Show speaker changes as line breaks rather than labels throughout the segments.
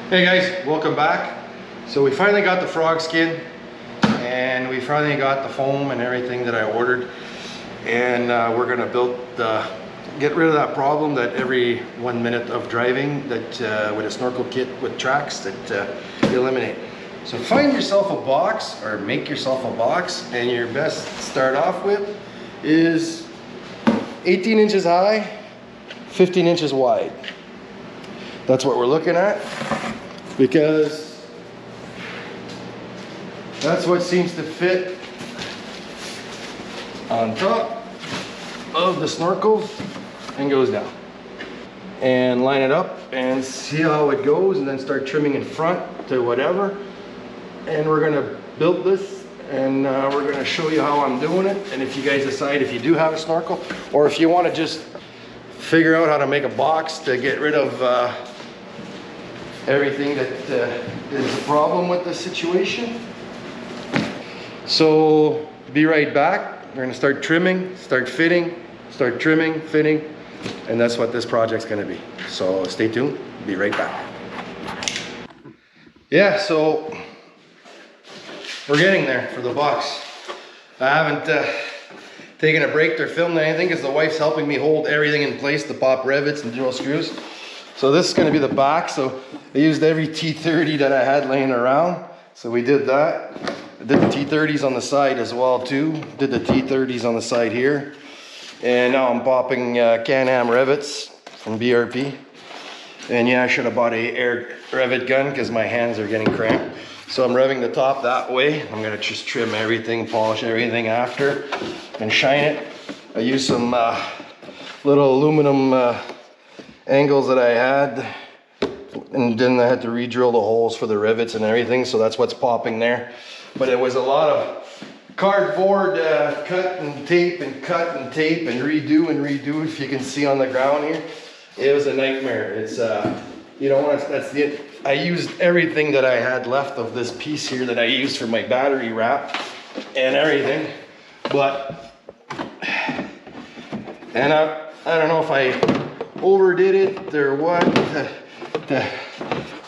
Hey guys, welcome back. So we finally got the frog skin and we finally got the foam and everything that I ordered, and we're gonna get rid of that problem that every 1 minute of driving that with a snorkel kit with tracks that eliminate. So find yourself a box or make yourself a box, and your best start off with is 18 inches high, 15 inches wide. That's what we're looking at, because that's what seems to fit on top of the snorkel and goes down. And line it up and see how it goes, and then start trimming in front to whatever. And we're gonna build this, and we're gonna show you how I'm doing it. And if you guys decide if you do have a snorkel, or if you want to just figure out how to make a box to get rid of everything that is a problem with the situation. So be right back. We're gonna start trimming, start fitting, start trimming, fitting, and that's what this project's gonna be. So stay tuned, be right back. Yeah, so we're getting there for the box. I haven't taken a break or filmed anything because the wife's helping me hold everything in place to pop rivets and drill screws. So this is going to be the back. So I used every T30 that I had laying around. So we did that. I did the T30s on the side as well too. Did the T30s on the side here. And now I'm popping Can-Am rivets from BRP. And yeah, I should have bought a air rivet gun because my hands are getting cramped. So I'm revving the top that way. I'm gonna just trim everything, polish everything after, and shine it. I used some little aluminum angles that I had, and then I had to re-drill the holes for the rivets and everything, so that's what's popping there. But it was a lot of cardboard cut and tape and cut and tape and redo, if you can see on the ground here. It was a nightmare. It's you don't want to, that's the, I used everything that I had left of this piece here that I used for my battery wrap and everything, but, and I don't know if I overdid it or what to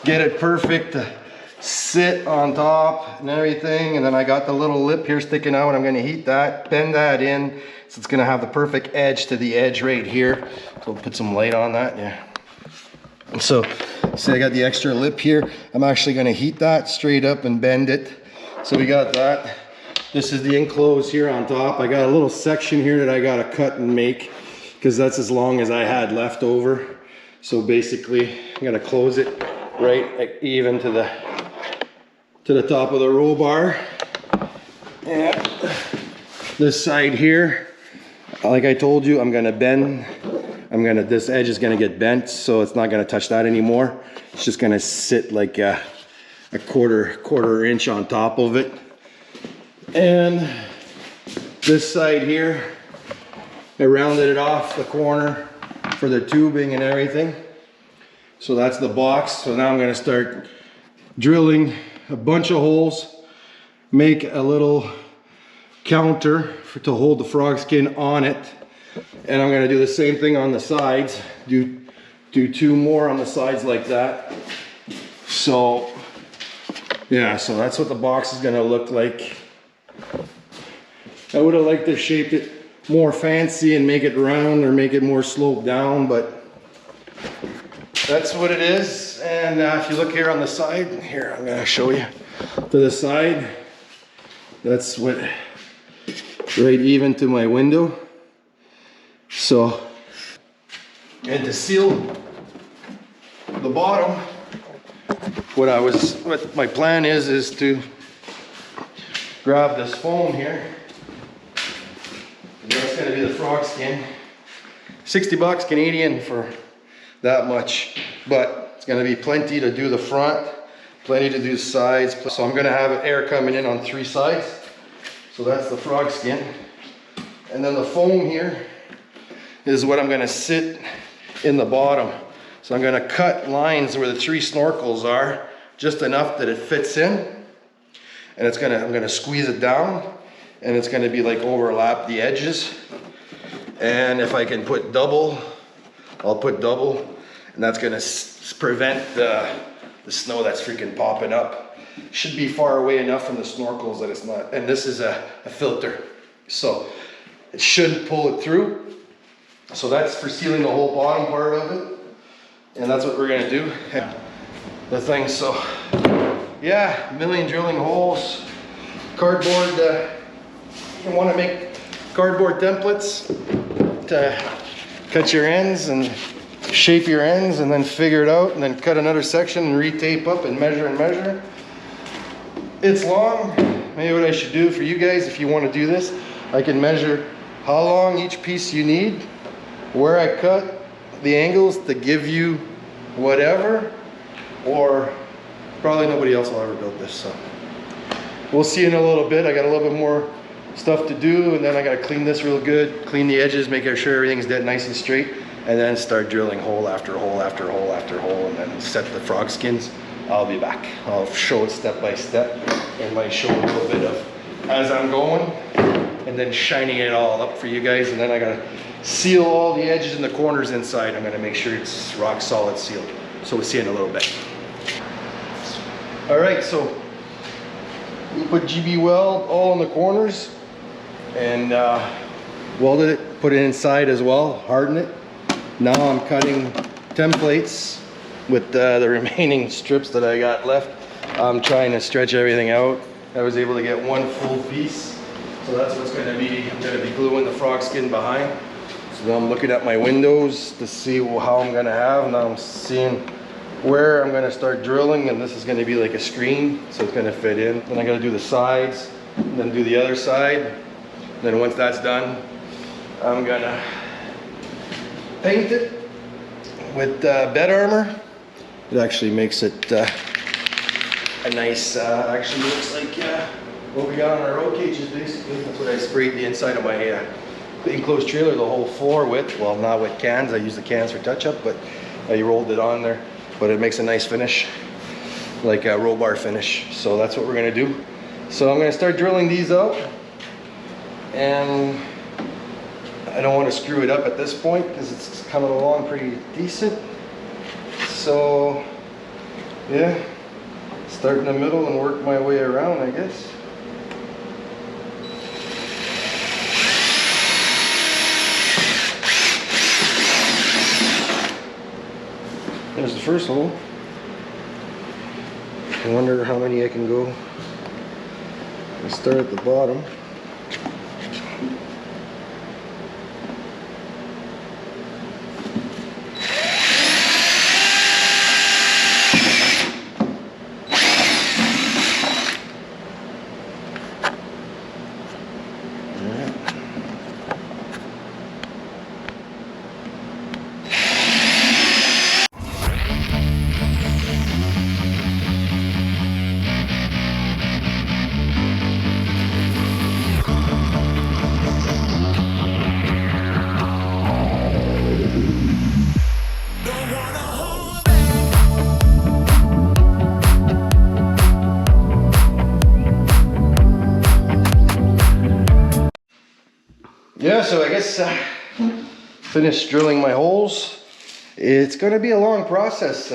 get it perfect to sit on top and everything. And then I got the little lip here sticking out. I'm going to heat that, bend that in, so it's going to have the perfect edge to the edge right here. So we'll put some light on that. Yeah. So see, I got the extra lip here. I'm actually going to heat that straight up and bend it. So we got that. This is the enclosed here on top. I got a little section here that I got to cut and make, because that's as long as I had left over. So basically I'm going to close it right like even to the top of the roll bar. And this side here, like I told you, I'm going to bend. This edge is going to get bent, so it's not going to touch that anymore. It's just going to sit like a quarter inch on top of it. And this side here, I rounded it off the corner for the tubing and everything. So that's the box. So now I'm going to start drilling a bunch of holes, make a little counter to hold the frog skin on it. And I'm going to do the same thing on the sides. Do two more on the sides like that. So yeah, so that's what the box is going to look like. I would have liked to shape it more fancy and make it round or make it more sloped down, but that's what it is. And if you look here on the side, here I'm going to show you to the side. That's what, right even to my window. So, and to seal the bottom, what my plan is to grab this foam here. And that's going to be the frog skin. 60 bucks Canadian for that much, but it's going to be plenty to do the front, plenty to do the sides. So I'm going to have air coming in on 3 sides. So that's the frog skin. And then the foam here is what I'm going to sit in the bottom. So I'm going to cut lines where the 3 snorkels are, just enough that it fits in. And I'm going to squeeze it down, and it's going to be like overlap the edges. And if I can put double, I'll put double, and that's going to prevent the snow that's freaking popping up. Should be far away enough from the snorkels that it's not. And this is a filter, so it shouldn't pull it through. So that's for sealing the whole bottom part of it. And that's what we're gonna do. The thing, so yeah, million drilling holes, cardboard. You want to make cardboard templates to cut your ends and shape your ends, and then figure it out, and then cut another section and re-tape up and measure and measure. It's long. Maybe what I should do for you guys, if you want to do this, I can measure how long each piece you need, where I cut the angles to give you whatever, or probably nobody else will ever build this. So we'll see in a little bit. I got a little bit more stuff to do, and then I got to clean this real good, clean the edges, make sure everything's dead nice and straight, and then start drilling hole after hole after hole after hole, and then set the frog skins. I'll be back. I'll show it step by step, and might show a little bit of as I'm going, and then shining it all up for you guys. And then I gotta seal all the edges and the corners inside. I'm gonna make sure it's rock solid sealed. So we'll see in a little bit. All right, so we put GB weld all in the corners, and welded it, put it inside as well, harden it. Now I'm cutting templates with the remaining strips that I got left. I'm trying to stretch everything out. I was able to get one full piece, so that's what's going to be. I'm going to be gluing the frog skin behind. So now I'm looking at my windows to see how I'm going to have. Now I'm seeing where I'm going to start drilling, and this is going to be like a screen, so it's going to fit in. Then I got to do the sides, then do the other side. Then once that's done, I'm going to paint it with bed armor. It actually makes it a nice, actually looks like what we got on our road cages basically. That's what I sprayed the inside of my enclosed trailer, the whole floor with. Well, not with cans, I use the cans for touch up, but I rolled it on there. But it makes a nice finish, like a roll bar finish. So that's what we're gonna do. So I'm gonna start drilling these out, and I don't want to screw it up at this point because it's coming along pretty decent. So yeah, start in the middle and work my way around, I guess. There's the first hole. I wonder how many I can go. I start at the bottom. Yeah, so I guess finished drilling my holes. It's going to be a long process.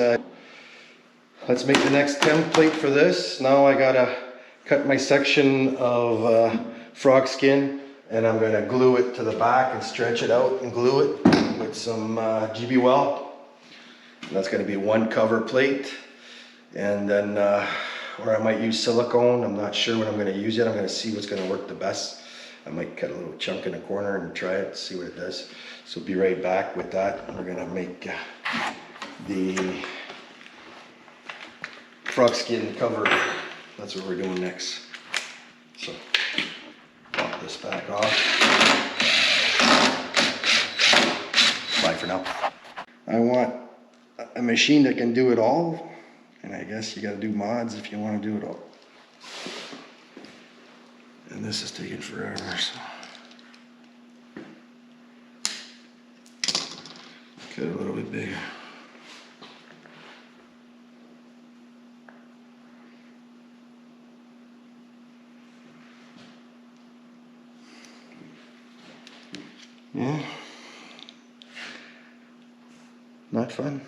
Let's make the next template for this. Now I gotta cut my section of frog skin, and I'm gonna glue it to the back and stretch it out and glue it with some GB weld. And that's gonna be one cover plate, and then or I might use silicone. I'm not sure what I'm gonna use yet. I'm gonna see what's gonna work the best. I might cut a little chunk in a corner and try it, see what it does. So be right back with that. We're gonna make the frog skin cover. That's what we're doing next. So pop this back off. Bye for now. I want a machine that can do it all, and I guess you gotta do mods if you want to do it all. And this is taking forever, so. Cut it a little bit bigger. Yeah. Not fun.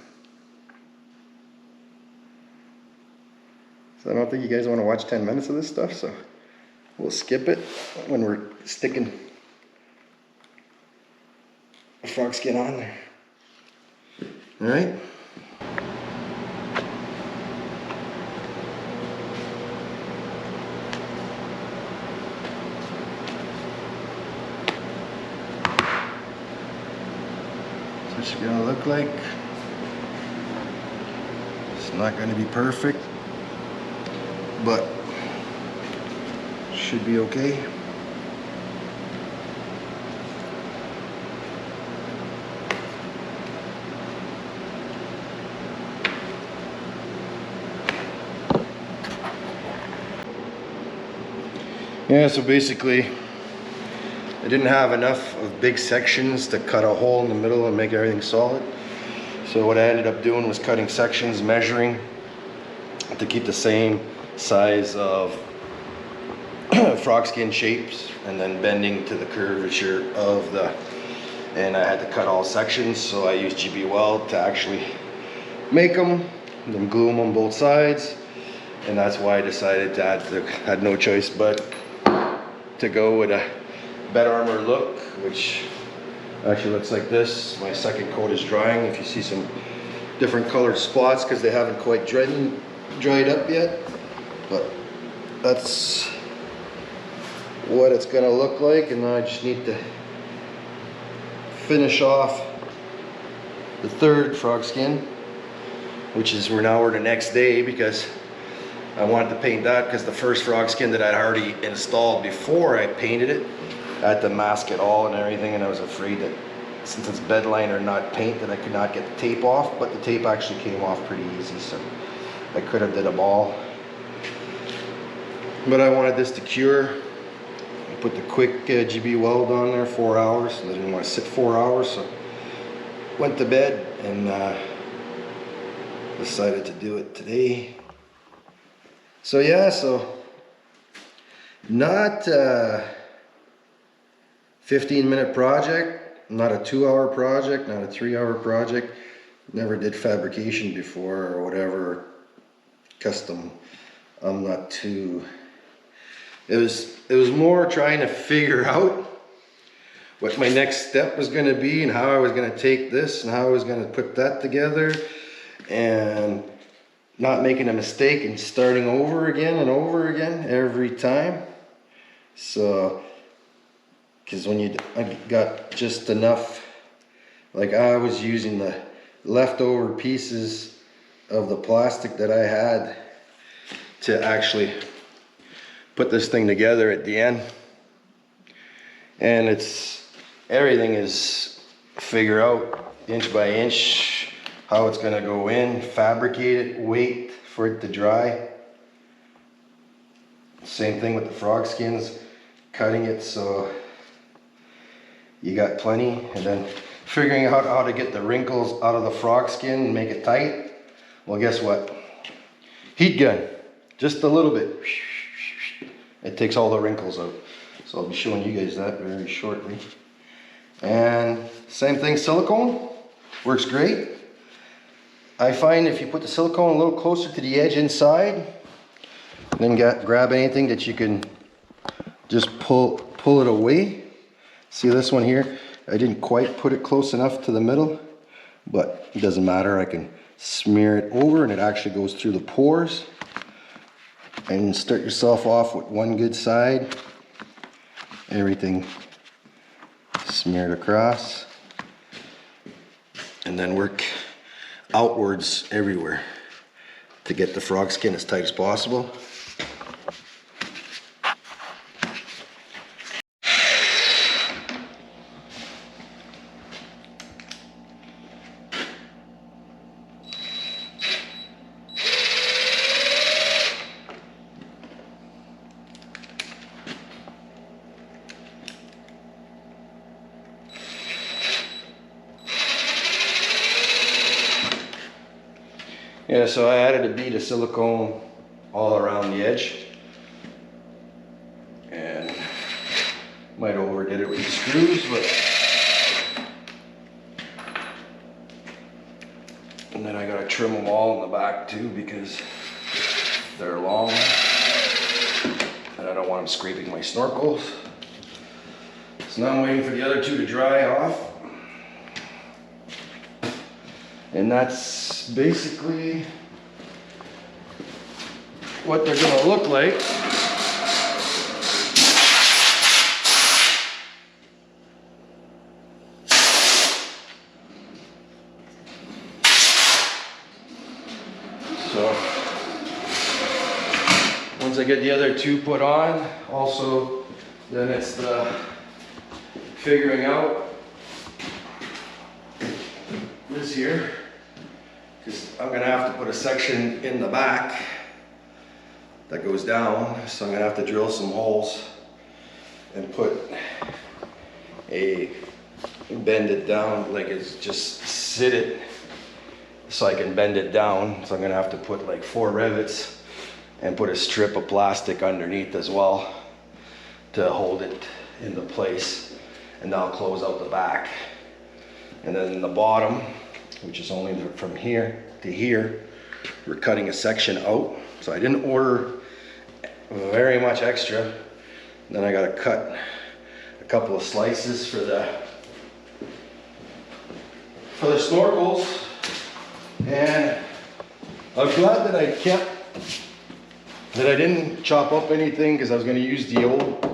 So I don't think you guys want to watch 10 minutes of this stuff, so we'll skip it when we're sticking a frog skin on there. All right. So it's gonna look like. It's not gonna be perfect, but should be okay. Yeah, so basically I didn't have enough of big sections to cut a hole in the middle and make everything solid. So what I ended up doing was cutting sections, measuring to keep the same size of frog skin shapes, and then bending to the curvature of the, and I had to cut all sections, so I used GB weld to actually make them, and then glue them on both sides. And that's why I decided to had no choice but to go with a bed armor look, which actually looks like this. My second coat is drying. If you see some different colored spots, because they haven't quite dried up yet, but that's what it's gonna look like. And now I just need to finish off the third frog skin, which is we're the next day, because I wanted to paint that because the first frog skin that I'd already installed before I painted it, I had to mask it all and everything, and I was afraid that since it's bed liner, not paint, that I could not get the tape off, but the tape actually came off pretty easy, so I could have did them all. But I wanted this to cure. I put the quick GB weld on there, 4 hours, and I didn't want to sit 4 hours, so went to bed and decided to do it today. So yeah, so not a 15-minute project, not a 2-hour project, not a 3-hour project. Never did fabrication before or whatever, custom. I'm not too, it was more trying to figure out what my next step was going to be and how I was going to take this and how I was going to put that together, and not making a mistake and starting over again and over again every time. So, because when I got just enough, like I was using the leftover pieces of the plastic that I had to actually put this thing together at the end. And everything is figure out inch by inch how it's gonna go in, fabricate it, wait for it to dry. Same thing with the frog skins, cutting it so you got plenty, and then figuring out how to get the wrinkles out of the frog skin and make it tight. Well, guess what? Heat gun, just a little bit. It takes all the wrinkles out. So I'll be showing you guys that very shortly. And same thing, silicone, works great. I find if you put the silicone a little closer to the edge inside, then grab anything that you can just pull it away. See this one here? I didn't quite put it close enough to the middle, but it doesn't matter. I can smear it over and it actually goes through the pores. And start yourself off with one good side. Everything smeared across. And then work outwards everywhere to get the frog skin as tight as possible. Yeah, so I added a bead of silicone all around the edge, and might have overdid it with the screws, but and then I gotta trim them all in the back too, because They're long, and I don't want them scraping my snorkels. So now I'm waiting for the other two to dry off. And that's basically what they're gonna look like. So once I get the other two put on, also then it's the figuring out this here, because I'm gonna have to put a section in the back that goes down, so I'm gonna have to drill some holes and bend it down, like it's just sit it so I can bend it down. So I'm gonna have to put like 4 rivets and put a strip of plastic underneath as well to hold it into place, and that'll close out the back. And then the bottom, which is only from here to here, we're cutting a section out. So I didn't order very much extra. Then I gotta cut a couple of slices for the snorkels. And I'm glad that I didn't chop up anything, because I was gonna use the old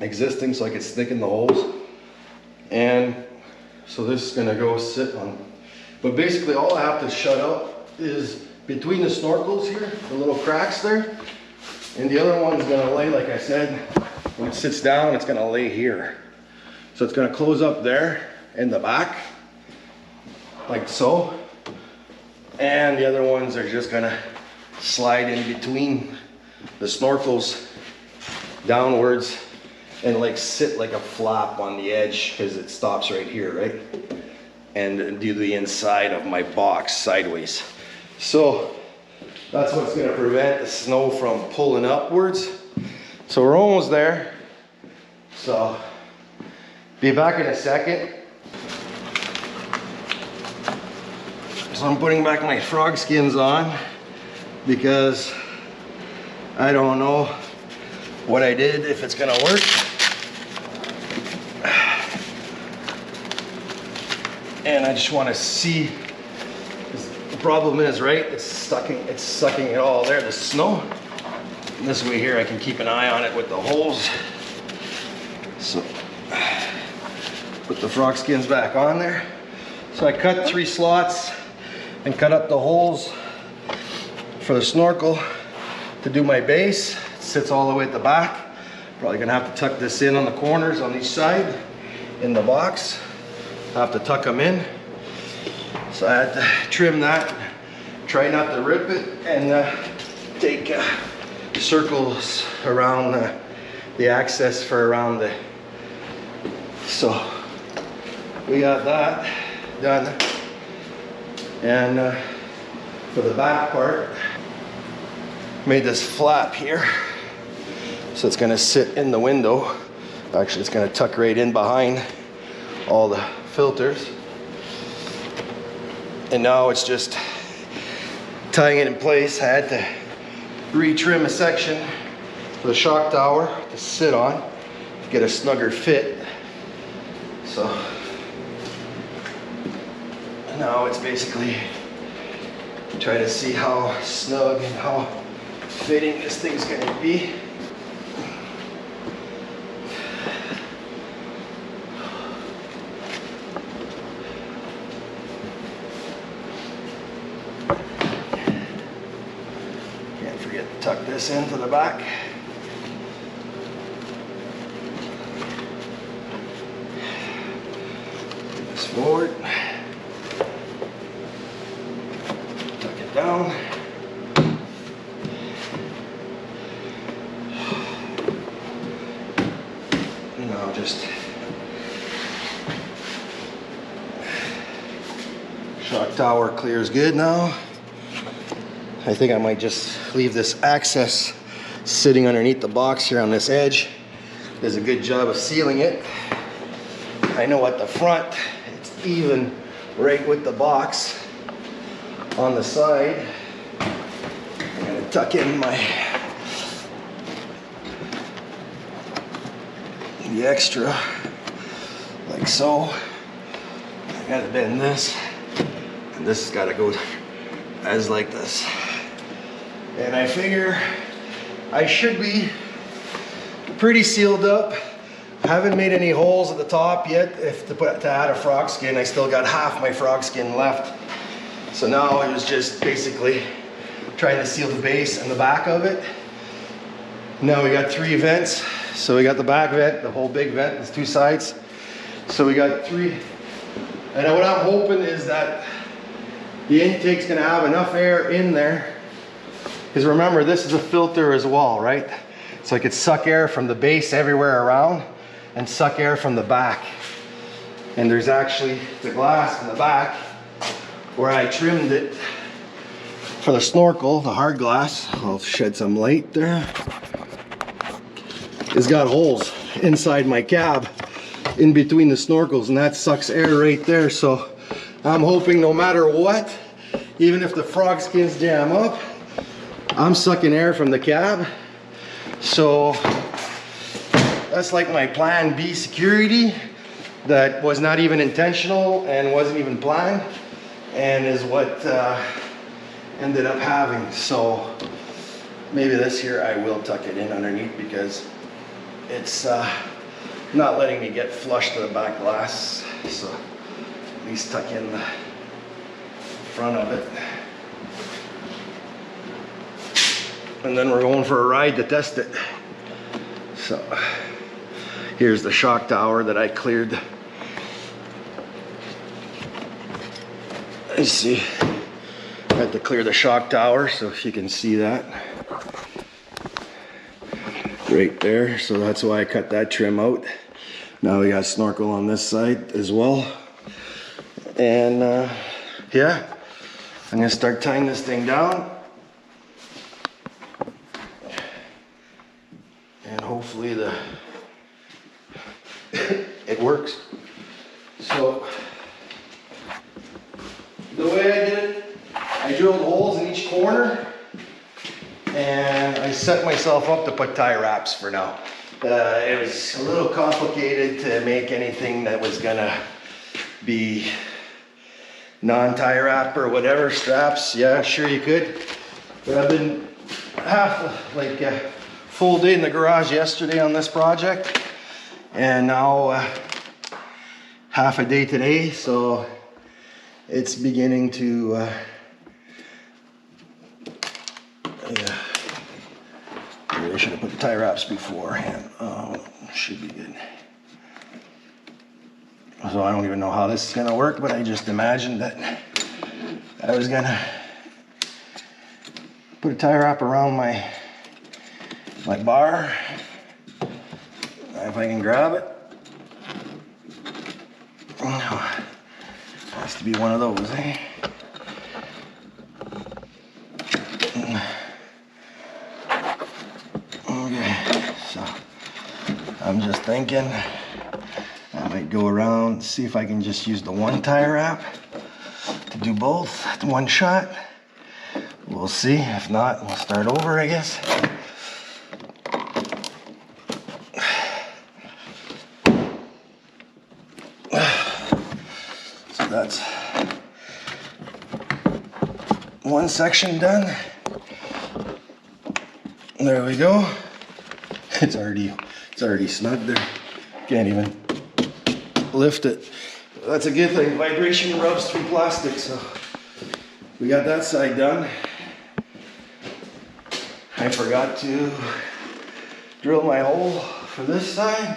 existing so I could stick in the holes. And so this is gonna go sit on. But basically all I have to shut up is between the snorkels here, the little cracks there. And the other one's gonna lay, like I said, when it sits down, it's gonna lay here. So it's gonna close up there in the back, like so. And the other ones are just gonna slide in between the snorkels downwards and like sit like a flap on the edge, because it stops right here, right? And do the inside of my box sideways. So that's what's gonna prevent the snow from pulling upwards. So we're almost there. So be back in a second. So I'm putting back my frog skins on, because I don't know what I did, if it's gonna work. And I just want to see. The problem is, right, it's sucking it all there, the snow. And this way here I can keep an eye on it with the holes. So put the frog skins back on there. So I cut 3 slots and cut up the holes for the snorkel to do my base. It sits all the way at the back. Probably gonna have to tuck this in on the corners on each side in the box. Have to tuck them in. So I had to trim that, try not to rip it, and take circles around the access for around the. So we got that done. And for the back part, made this flap here. So it's gonna sit in the window. Actually, it's gonna tuck right in behind all the filters. And now it's just tying it in place. I had to retrim a section for the shock tower to sit on to get a snugger fit. So now it's basically try to see how snug and how fitting this thing's gonna be. Tuck this into the back. Put this forward. Tuck it down. Now just shock tower clears good now. I think I might just leave this access sitting underneath the box here on this edge. Does a good job of sealing it. I know at the front, it's even right with the box. On the side, I'm gonna tuck in the extra, like so. I gotta bend this, and this has gotta go as like this. And I figure I should be pretty sealed up. I haven't made any holes at the top yet. If to add a frog skin, I still got half my frog skin left. So now it was just basically trying to seal the base and the back of it. Now we got 3 vents. So we got the back vent, the whole big vent, there's 2 sides. So we got 3. And what I'm hoping is that the intake's gonna have enough air in there. Because remember, this is a filter as well, right? So I could suck air from the base everywhere around and suck air from the back. And there's actually the glass in the back where I trimmed it for the snorkel, the hard glass. I'll shed some light there. It's got holes inside my cab in between the snorkels, and that sucks air right there. So I'm hoping no matter what, even if the frog skins jam up, I'm sucking air from the cab. So that's like my plan B security that was not even intentional and wasn't even planned, and is what ended up having. So maybe this here I will tuck it in underneath, because it's not letting me get flush to the back glass. So at least tuck in the front of it. And then we're going for a ride to test it. So here's the shock tower that I cleared. Let's see, I had to clear the shock tower, so if you can see that right there. So that's why I cut that trim out. Now we got snorkel on this side as well. And yeah, I'm gonna start tying this thing down. And hopefully it works. So the way I did it, I drilled holes in each corner, and I set myself up to put tie wraps for now. It was a little complicated to make anything that was gonna be non-tie wrap or whatever. Straps, yeah, sure you could. But I've been full day in the garage yesterday on this project, and now half a day today, so it's beginning to yeah. Maybe I should have put the tie wraps beforehand. Should be good. So I don't even know how this is gonna work, but I just imagined that I was gonna put a tie wrap around my bar. If I can grab it. Oh, has to be one of those, eh? Okay, so I'm just thinking I might go around, see if I can just use the one tie wrap to do both at one shot. We'll see. If not, we'll start over, I guess. So that's one section done. There we go. It's already snug there. Can't even lift it. That's a good thing. Vibration rubs through plastic, so we got that side done. I forgot to drill my hole for this side.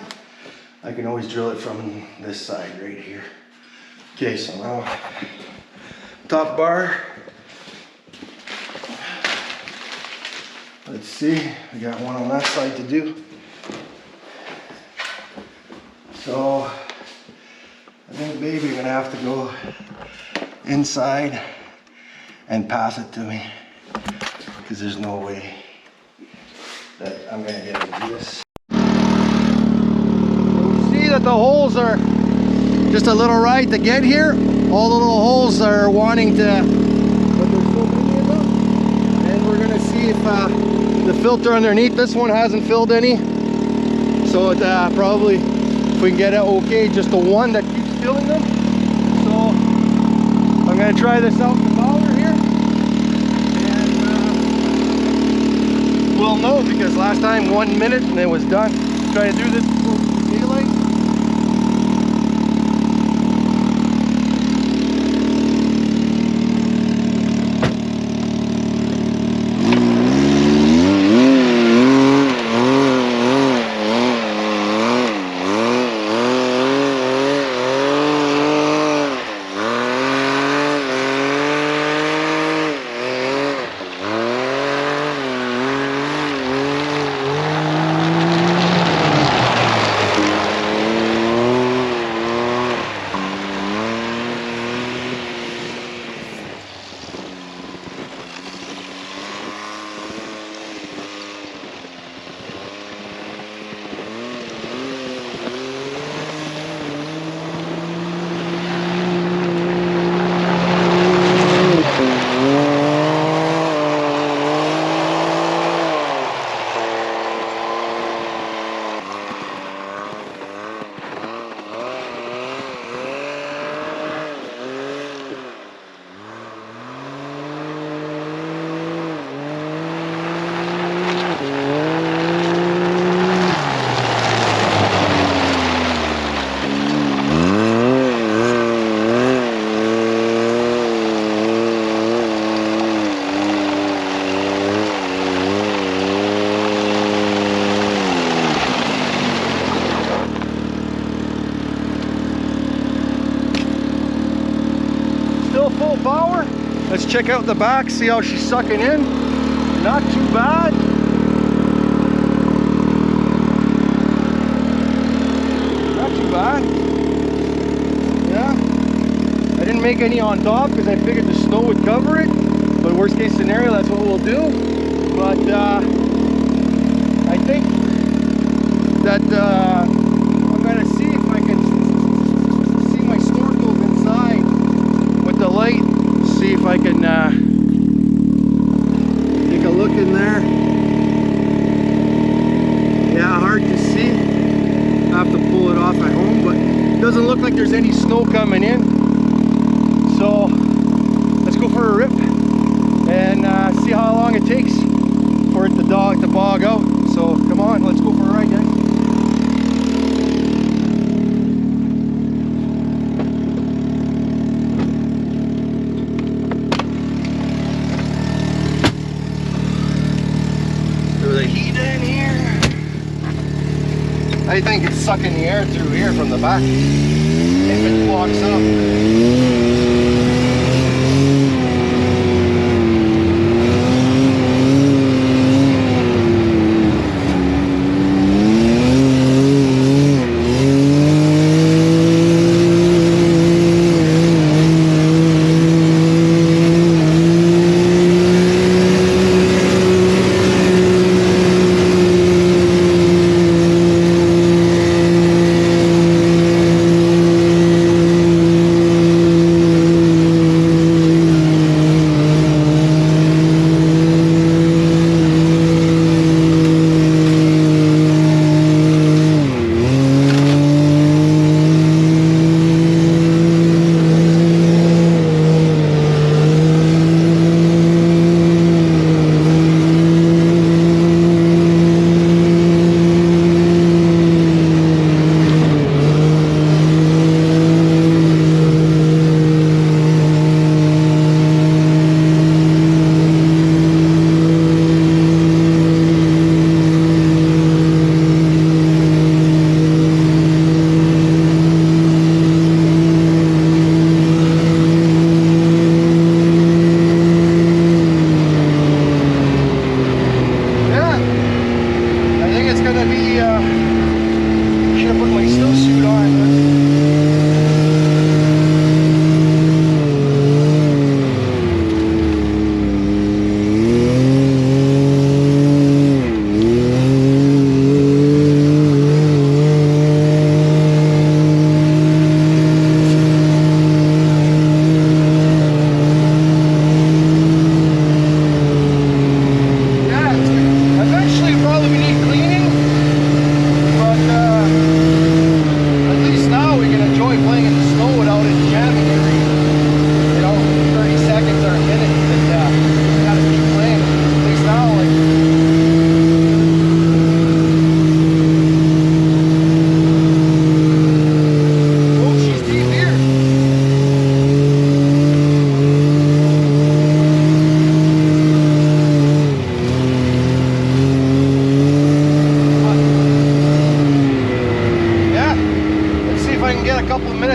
I can always drill it from this side right here. Okay, so now top bar. Let's see, we got one on that side to do. So I think baby gonna have to go inside and pass it to me, because there's no way that I'm gonna get to do this. You see that the holes are just a little right to get here. All the little holes are wanting to, but there's so many of them. And we're gonna see if the filter underneath this one hasn't filled any. So it probably, if we can get it okay, just the one that keeps filling them. So I'm gonna try this out with the power here, and we'll know, because last time 1 minute and it was done. Try to do this before daylight. Full power. Let's check out the back, see how she's sucking in. Not too bad. Not too bad. Yeah. I didn't make any on top because I figured the snow would cover it. But worst case scenario, that's what we'll do. But I think that I'm gonna see if I can see my snorkels inside with the light, see if I can take a look in there. Yeah, hard to see. I have to pull it off at home, but it doesn't look like there's any snow coming in. So let's go for a rip and see how long it takes for it to bog out. So come on, let's go for a ride, guys. I think it's sucking the air through here from the back if it clogs up.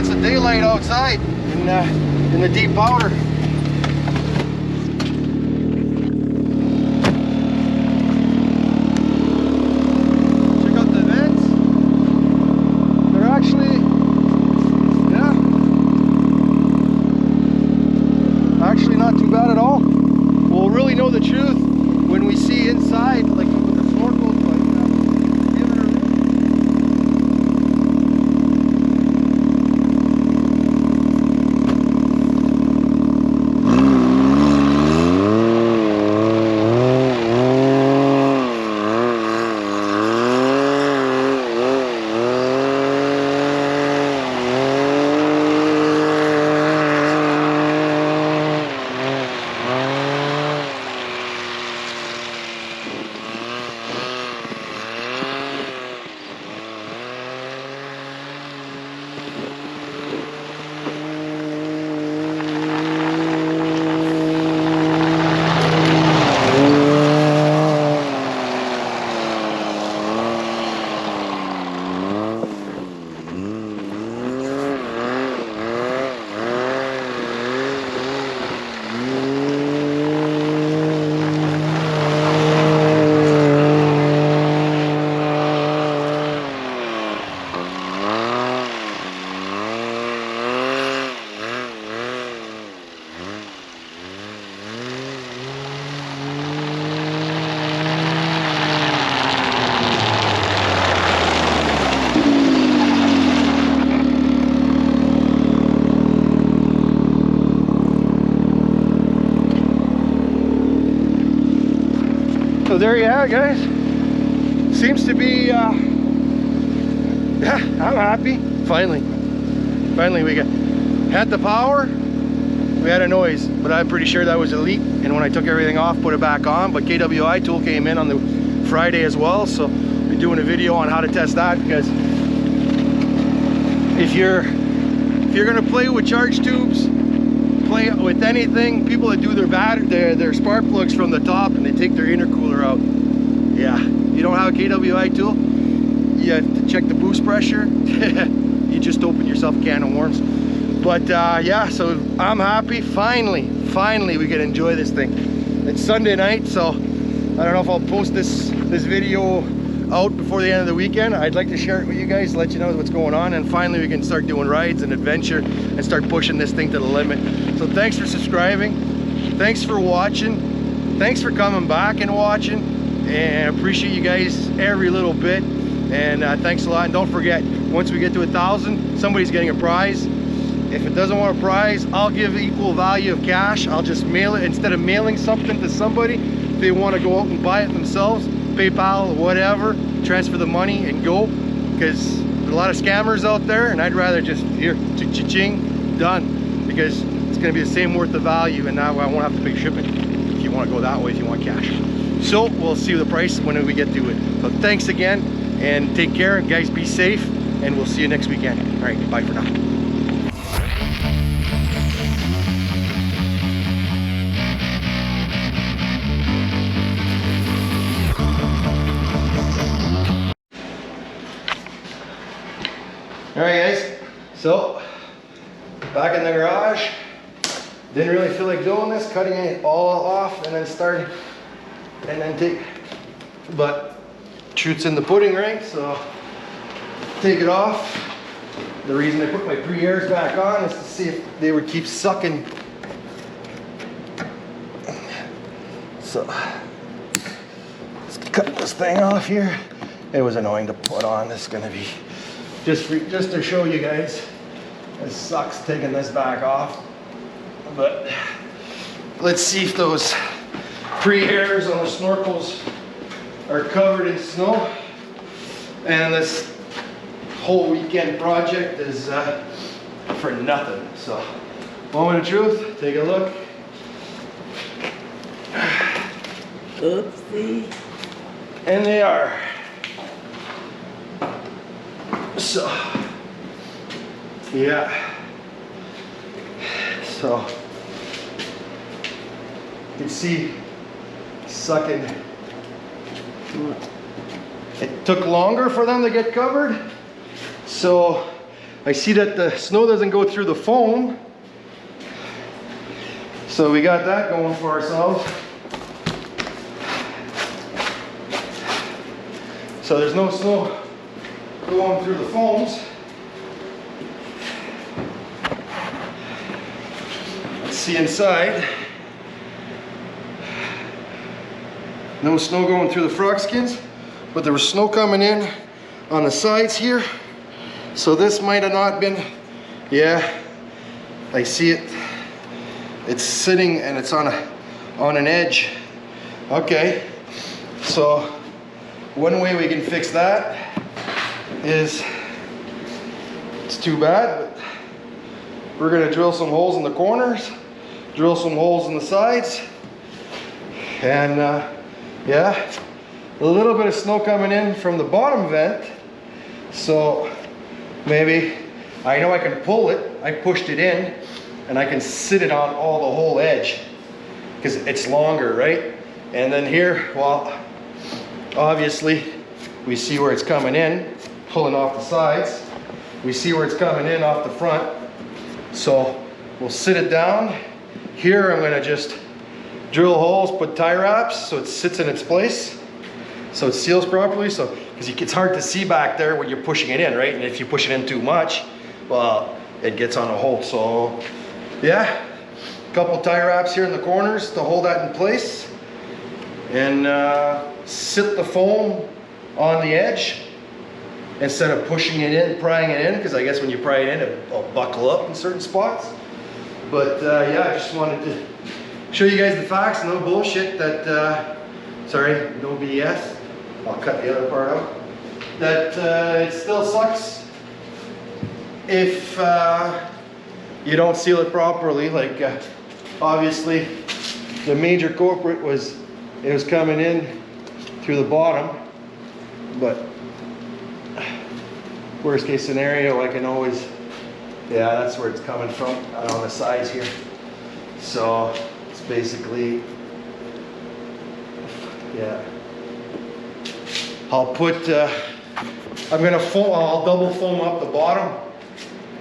lots of daylight outside in the deep powder. Check out the vents. They're actually, yeah, actually not too bad at all. We'll really know the truth when we see inside, like with the snorkel. So there you have it, guys. Seems to be, yeah, I'm happy. Finally we had the power. We had a noise, but I'm pretty sure that was a leak. And when I took everything off, put it back on. But KWI tool came in on the Friday as well, so we're doing a video on how to test that, because if you're gonna play with charge tubes, play with anything, people that do their spark plugs from the top and they take their intercooler out, yeah, you don't have a KWI tool, you have to check the boost pressure. You just open yourself a can of worms. But yeah, so I'm happy. Finally we can enjoy this thing. It's Sunday night, so I don't know if I'll post this video out before the end of the weekend. I'd like to share it with you guys, let you know what's going on, and finally we can start doing rides and adventure and start pushing this thing to the limit. So thanks for subscribing, thanks for watching, thanks for coming back and watching, and I appreciate you guys every little bit. And thanks a lot. And don't forget, once we get to 1,000, somebody's getting a prize. If it doesn't want a prize, I'll give equal value of cash. I'll just mail it. Instead of mailing something to somebody, if they want to go out and buy it themselves, PayPal, whatever, transfer the money and go. Because there's a lot of scammers out there, and I'd rather just, here, cha-ching, done. Because it's going to be the same worth of value, and now I won't have to pay shipping if you want to go that way, if you want cash. So we'll see the price when we get to it. So thanks again, and take care, guys. Be safe, and we'll see you next weekend. All right, bye for now. All right, guys, so back in the garage. Didn't really feel like doing this, cutting it all off and then starting and then take, but truth's in the pudding, right? So take it off. The reason I put my pre-airs back on is to see if they would keep sucking. So let's cut this thing off here. It was annoying to put on. This is gonna be just to show you guys. It sucks taking this back off, but let's see if those pre-airs on the snorkels are covered in snow. And this whole weekend project is for nothing. So, moment of truth, take a look.
Oopsie.
And they are. So, yeah. So, you can see sucking. It took longer for them to get covered. So, I see that the snow doesn't go through the foam. So we got that going for ourselves. So there's no snow going through the foams. Let's see inside. No snow going through the frog skins, but there was snow coming in on the sides here. So this might have not been, yeah, I see it. It's sitting and it's on an edge. Okay, so one way we can fix that is, it's too bad, but we're gonna drill some holes in the corners, drill some holes in the sides, and yeah, a little bit of snow coming in from the bottom vent. So maybe, I know I can pull it, I pushed it in, and I can sit it on all the whole edge, because it's longer, right? And then here, well, obviously, we see where it's coming in, pulling off the sides. We see where it's coming in off the front. So we'll sit it down. Here I'm gonna just drill holes, put tie wraps so it sits in its place, so it seals properly. So, because it's hard to see back there when you're pushing it in, right? And if you push it in too much, well, it gets on a hole. So yeah, a couple tie wraps here in the corners to hold that in place, and sit the foam on the edge instead of pushing it in, prying it in, because I guess when you pry it in, it'll buckle up in certain spots. But yeah, I just wanted to show you guys the facts, no bullshit, that, sorry, no BS. I'll cut the other part out. That it still sucks if you don't seal it properly. Like obviously the major culprit was, it was coming in through the bottom, but worst case scenario, I can always, yeah, that's where it's coming from, on the sides here. So it's basically, yeah. I'll put, I'm gonna foam, I'll double foam up the bottom,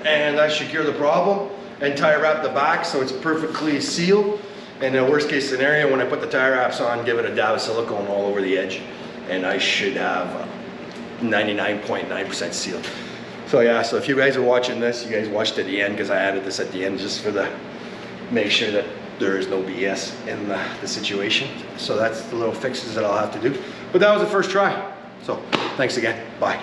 and that should cure the problem, and tie wrap the back so it's perfectly sealed. And in the worst case scenario, when I put the tie wraps on, give it a dab of silicone all over the edge, and I should have 99.9% sealed. So yeah, so if you guys are watching this, you guys watched at the end, because I added this at the end just for the, make sure that there is no BS in the situation. So that's the little fixes that I'll have to do. But that was the first try. So thanks again, bye.